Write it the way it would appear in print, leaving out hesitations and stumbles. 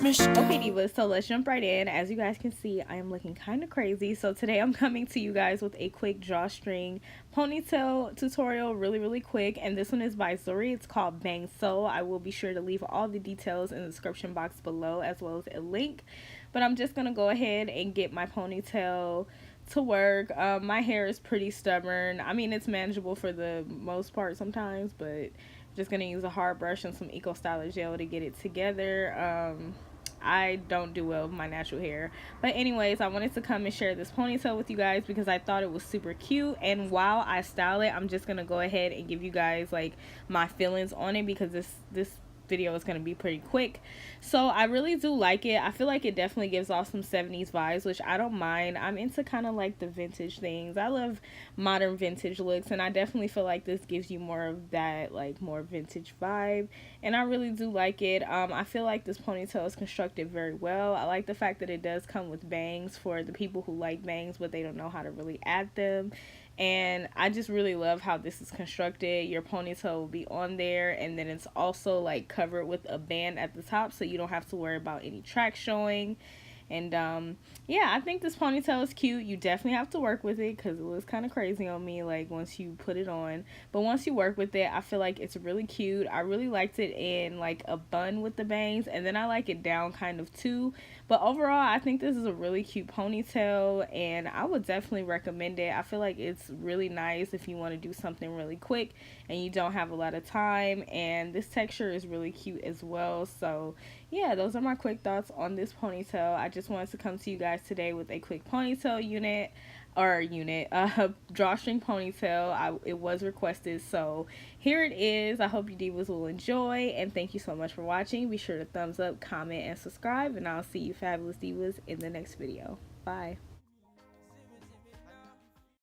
Okay, divas, so let's jump right in. As you guys can see, I am looking kind of crazy. So today I'm coming to you guys with a quick drawstring ponytail tutorial, really quick. And this one is by Zury. It's called Bang So. I will be sure to leave all the details in the description box below, as well as a link. But I'm just going to go ahead and get my ponytail to work. My hair is pretty stubborn. I mean, it's manageable for the most part sometimes, but just gonna use a hard brush and some Eco Styler gel to get it together. I don't do well with my natural hair, but anyways, I wanted to come and share this ponytail with you guys because I thought it was super cute. And while I style it, I'm just gonna go ahead and give you guys like my feelings on it, because this video is going to be pretty quick. So I really do like it. I feel like it definitely gives off some 70s vibes, which I don't mind. I'm into kind of like the vintage things. I love modern vintage looks, and I definitely feel like this gives you more of that like more vintage vibe, and I really do like it. I feel like this ponytail is constructed very well. I like the fact that it does come with bangs for the people who like bangs but they don't know how to really add them. And I just really love how this is constructed. Your ponytail will be on there, and then it's also like covered with a band at the top, so you don't have to worry about any tracks showing. And yeah, I think this ponytail is cute. You definitely have to work with it because it looks kind of crazy on me like once you put it on, but once you work with it, I feel like it's really cute. I really liked it in like a bun with the bangs, and then I like it down kind of too. But overall, I think this is a really cute ponytail, and I would definitely recommend it. I feel like it's really nice if you want to do something really quick and you don't have a lot of time, and this texture is really cute as well. So yeah, those are my quick thoughts on this ponytail. I just wanted to come to you guys today with a quick ponytail drawstring ponytail. It was requested, so here it is. I hope you divas will enjoy, and thank you so much for watching. Be sure to thumbs up, comment, and subscribe, and I'll see you fabulous divas in the next video. Bye.